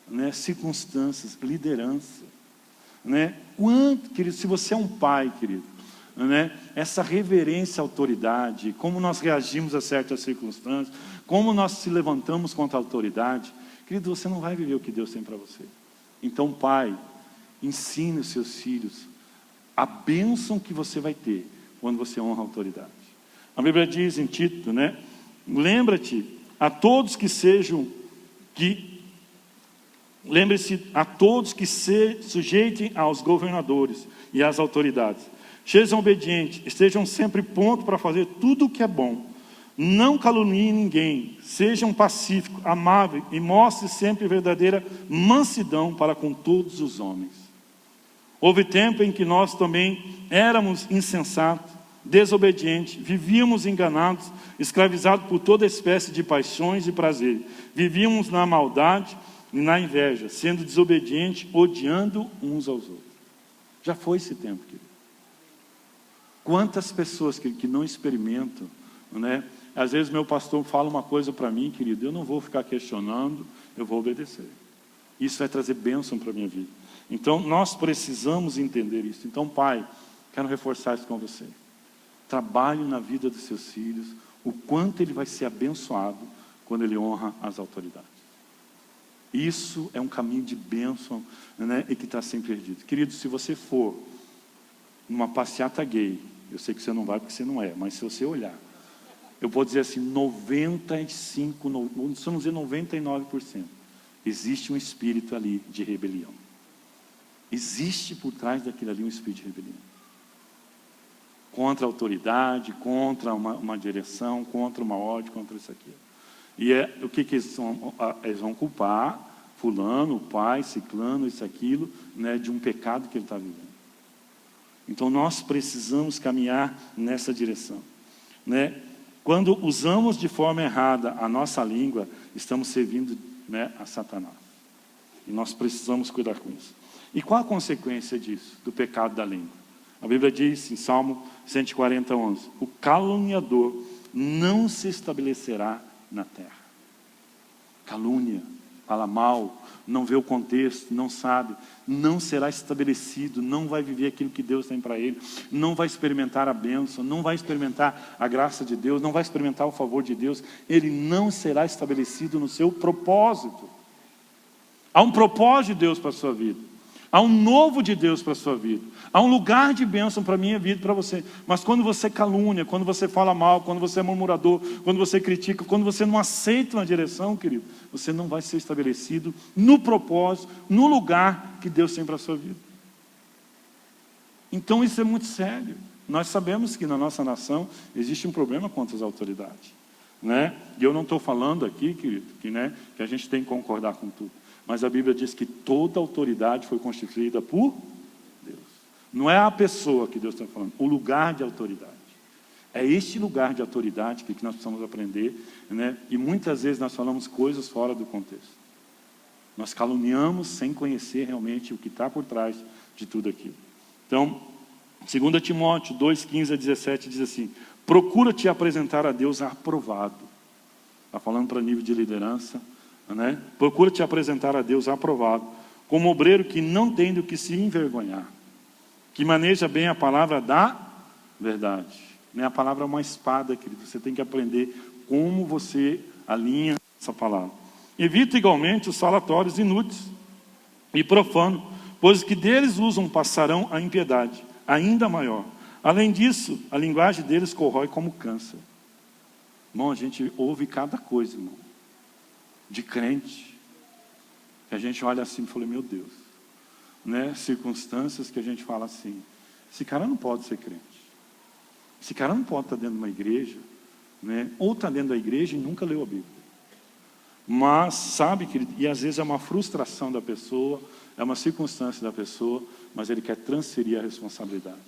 né, circunstâncias, liderança. Né? Quanto, querido, se você é um pai, querido, né, essa reverência à autoridade, como nós reagimos a certas circunstâncias, como nós se levantamos contra a autoridade, querido, você não vai viver o que Deus tem para você. Então, pai, ensine os seus filhos a bênção que você vai ter quando você honra a autoridade. A Bíblia diz em Tito, né? Lembra-te a todos que sejam, lembre-se a todos que se sujeitem aos governadores e às autoridades. Sejam obedientes, estejam sempre prontos para fazer tudo o que é bom. Não caluniem ninguém, sejam pacíficos, amáveis e mostrem sempre verdadeira mansidão para com todos os homens. Houve tempo em que nós também éramos insensatos, desobedientes, vivíamos enganados, escravizados por toda espécie de paixões e prazeres. Vivíamos na maldade e na inveja, sendo desobedientes, odiando uns aos outros. Já foi esse tempo, querido. Quantas pessoas que não experimentam, né, Às vezes meu pastor fala uma coisa para mim, querido, eu não vou ficar questionando, eu vou obedecer. Isso vai trazer bênção para a minha vida. Então, nós precisamos entender isso. Então, pai, quero reforçar isso com você. Trabalhe na vida dos seus filhos, o quanto ele vai ser abençoado quando ele honra as autoridades. Isso é um caminho de bênção, né, e que está sem perdido. Querido, se você for numa passeata gay, eu sei que você não vai porque você não é, mas se você olhar, eu vou dizer assim, 95, se não dizer 99%, existe um espírito ali de rebelião. Existe por trás daquilo ali um espírito de rebelião. Contra a autoridade, contra uma direção, contra uma ordem, contra isso aqui. E o que eles vão culpar? Fulano, o pai, ciclano, isso, aquilo, né, de um pecado que ele está vivendo. Então nós precisamos caminhar nessa direção, né? Quando usamos de forma errada a nossa língua, estamos servindo, né, a Satanás. E nós precisamos cuidar com isso. E qual a consequência disso, do pecado da língua? A Bíblia diz em Salmo 140, 11, o caluniador não se estabelecerá na terra. Calúnia, fala mal, não vê o contexto, não sabe, não será estabelecido, não vai viver aquilo que Deus tem para ele, não vai experimentar a bênção, não vai experimentar a graça de Deus, não vai experimentar o favor de Deus, ele não será estabelecido no seu propósito. Há um propósito de Deus para a sua vida. Há um novo de Deus para a sua vida. Há um lugar de bênção para a minha vida e para você. Mas quando você calúnia, quando você fala mal, quando você é murmurador, quando você critica, quando você não aceita uma direção, querido, você não vai ser estabelecido no propósito, no lugar que Deus tem para a sua vida. Então isso é muito sério. Nós sabemos que na nossa nação existe um problema contra as autoridades, né? E eu não estou falando aqui, querido, que a gente tem que concordar com tudo. Mas a Bíblia diz que toda autoridade foi constituída por Deus. Não é a pessoa que Deus está falando, o lugar de autoridade. É este lugar de autoridade que nós precisamos aprender, né? E muitas vezes nós falamos coisas fora do contexto. Nós caluniamos sem conhecer realmente o que está por trás de tudo aquilo. Então, 2 Timóteo 2, 15 a 17 diz assim, procura te apresentar a Deus aprovado. Está falando para nível de liderança, né? Procura te apresentar a Deus aprovado, como obreiro que não tem do que se envergonhar, que maneja bem a palavra da verdade, né? A palavra é uma espada, querido. Você tem que aprender como você alinha essa palavra. Evita igualmente os falatórios inúteis e profanos, pois os que deles usam passarão a impiedade ainda maior. Além disso, a linguagem deles corrói como câncer. Irmão, a gente ouve cada coisa, irmão, de crente, que a gente olha assim e fala, meu Deus, né? Circunstâncias que a gente fala assim, esse cara não pode ser crente, esse cara não pode estar dentro de uma igreja, né? Ou está dentro da igreja e nunca leu a Bíblia. Mas sabe que, e às vezes é uma frustração da pessoa, é uma circunstância da pessoa, mas ele quer transferir a responsabilidade.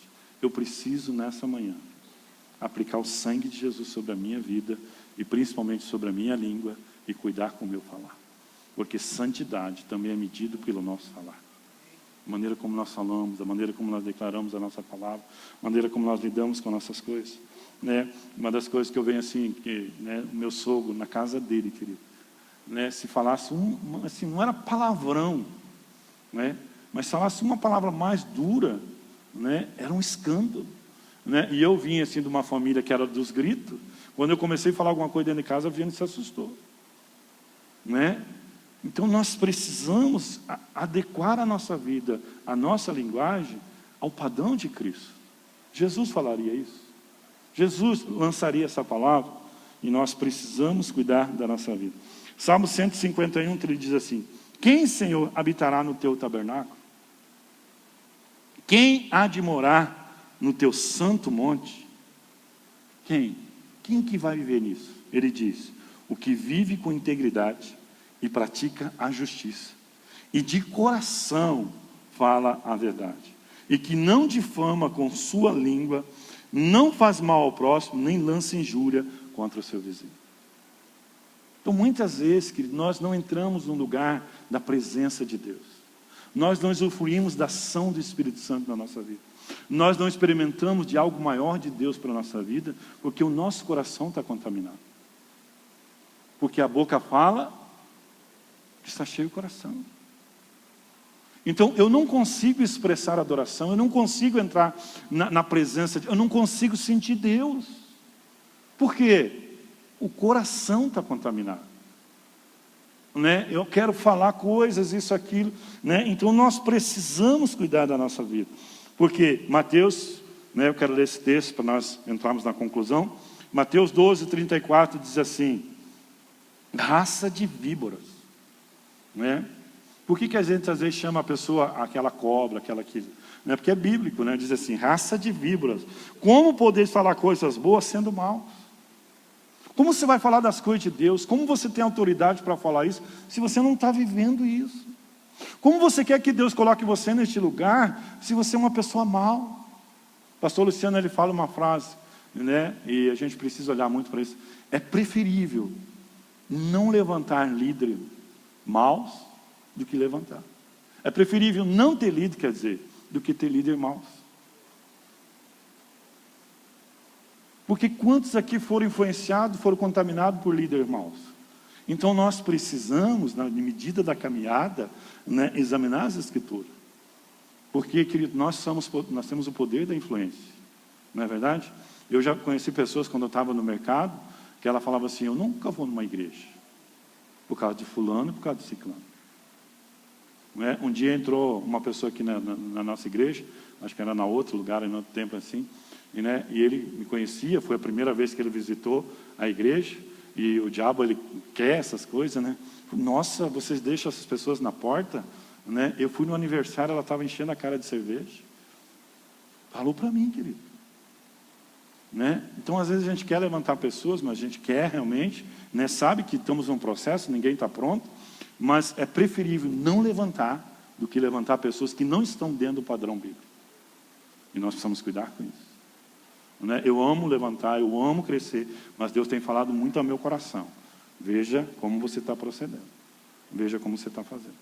Eu preciso nessa manhã aplicar o sangue de Jesus sobre a minha vida e principalmente sobre a minha língua e cuidar com o meu falar, porque santidade também é medido pelo nosso falar, a maneira como nós falamos, a maneira como nós declaramos a nossa palavra, a maneira como nós lidamos com nossas coisas, né? Uma das coisas que eu venho assim, que, né, o meu sogro, na casa dele, querido, né, se falasse assim, não era palavrão, né, mas falasse uma palavra mais dura, né, era um escândalo, né? E eu vim assim de uma família que era dos gritos. Quando eu comecei a falar alguma coisa dentro de casa, a Viviane se assustou, né? Então nós precisamos adequar a nossa vida, a nossa linguagem ao padrão de Cristo. Jesus falaria isso, Jesus lançaria essa palavra, e nós precisamos cuidar da nossa vida. Salmo 151, ele diz assim, quem, Senhor, habitará no teu tabernáculo? Quem há de morar no teu santo monte? Quem? Quem que vai viver nisso? Ele diz, o que vive com integridade e pratica a justiça, e de coração fala a verdade, e que não difama com sua língua, não faz mal ao próximo, nem lança injúria contra o seu vizinho. Então muitas vezes, querido, nós não entramos no lugar da presença de Deus. nós não usufruímos da ação do Espírito Santo na nossa vida. Nós não experimentamos de algo maior de Deus para a nossa vida, porque o nosso coração está contaminado. Porque a boca fala que está cheio o coração. Então, eu não consigo expressar adoração, eu não consigo entrar na presença, eu não consigo sentir Deus. Por quê? O coração está contaminado. Né? Eu quero falar coisas, isso, aquilo. Né? Então, nós precisamos cuidar da nossa vida. Porque Mateus, né, eu quero ler esse texto para nós entrarmos na conclusão. Mateus 12, 34 diz assim: raça de víboras. Né? Por que a gente às vezes chama a pessoa aquela cobra, aquela que... Né? Porque é bíblico, né? Diz assim, raça de víboras. Como podeis falar coisas boas sendo maus? Como você vai falar das coisas de Deus? Como você tem autoridade para falar isso, se você não está vivendo isso? Como você quer que Deus coloque você neste lugar, se você é uma pessoa mal? Pastor Luciano, ele fala uma frase, né? E a gente precisa olhar muito para isso. É preferível não levantar líderes maus do que levantar. É preferível não ter líder, quer dizer, do que ter líder maus. Porque quantos aqui foram influenciados, foram contaminados por líderes maus? Então nós precisamos, na medida da caminhada, né, examinar as Escrituras. Porque, querido, nós temos o poder da influência. Não é verdade? Eu já conheci pessoas, quando eu estava no mercado, que ela falava assim, eu nunca vou numa igreja, por causa de fulano e por causa de ciclano. Né? Um dia entrou uma pessoa aqui na nossa igreja, acho que era na outro lugar, em outro tempo assim, e ele me conhecia, foi a primeira vez que ele visitou a igreja, e o diabo, ele quer essas coisas, né? Nossa, vocês deixam essas pessoas na porta? Né? Eu fui no aniversário, ela estava enchendo a cara de cerveja. Falou para mim, querido. Né? Então, às vezes a gente quer levantar pessoas, mas a gente quer realmente, né? Sabe que estamos num processo, ninguém está pronto, mas é preferível não levantar do que levantar pessoas que não estão dentro do padrão bíblico. E nós precisamos cuidar com isso. Né? Eu amo levantar, eu amo crescer, mas Deus tem falado muito ao meu coração. Veja como você está procedendo. Veja como você está fazendo.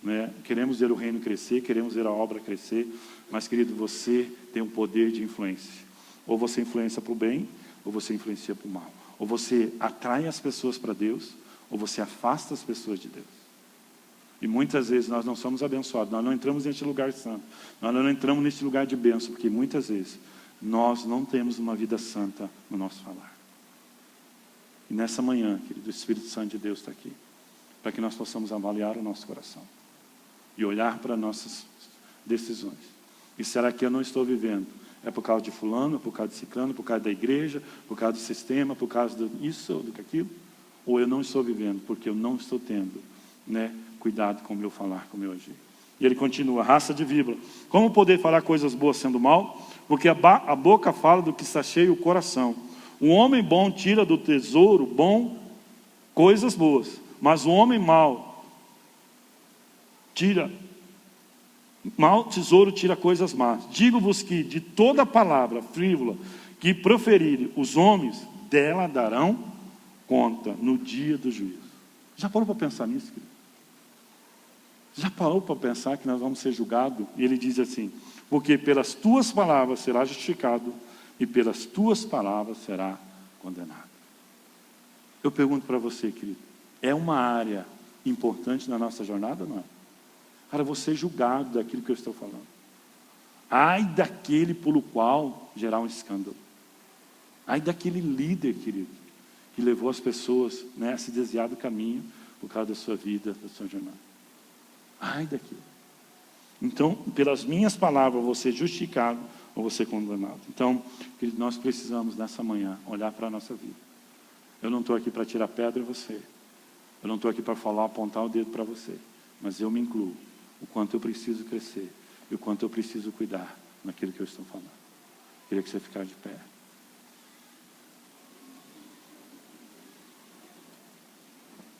Né? Queremos ver o reino crescer, queremos ver a obra crescer, mas, querido, você tem um poder de influência. Ou você influencia para o bem, ou você influencia para o mal. Ou você atrai as pessoas para Deus, ou você afasta as pessoas de Deus. E muitas vezes nós não somos abençoados, nós não entramos neste lugar santo, nós não entramos neste lugar de bênção, porque muitas vezes nós não temos uma vida santa no nosso falar. E nessa manhã, querido, o Espírito Santo de Deus está aqui, para que nós possamos avaliar o nosso coração e olhar para nossas decisões. E será que eu não estou vivendo? É por causa de fulano, por causa de ciclano, por causa da igreja, por causa do sistema, por causa disso ou daquilo? Ou eu não estou vivendo porque eu não estou tendo, né, cuidado com o meu falar, com o meu agir? E ele continua, raça de víbora. Como poder falar coisas boas sendo mal? Porque a boca fala do que está cheio o coração. O homem bom tira do tesouro bom coisas boas, mas o homem mau tesouro tira coisas más. Digo-vos que de toda palavra frívola que proferirem os homens, dela darão conta no dia do juízo. Já parou para pensar nisso, querido? Já parou para pensar que nós vamos ser julgados? E ele diz assim, porque pelas tuas palavras será justificado, e pelas tuas palavras será condenado. Eu pergunto para você, querido, é uma área importante na nossa jornada, não é? Cara, você é julgado daquilo que eu estou falando. Ai daquele pelo qual gerar um escândalo. Ai daquele líder, querido, que levou as pessoas, né, a se desviar do caminho por causa da sua vida, da sua jornada. Ai daquilo. Então, pelas minhas palavras, eu vou ser justificado ou vou ser condenado. Então, querido, nós precisamos nessa manhã olhar para a nossa vida. Eu não estou aqui para tirar pedra em você. Eu não estou aqui para falar, apontar o dedo para você. Mas eu me incluo. O quanto eu preciso crescer. E o quanto eu preciso cuidar naquilo que eu estou falando. Queria que você ficasse de pé.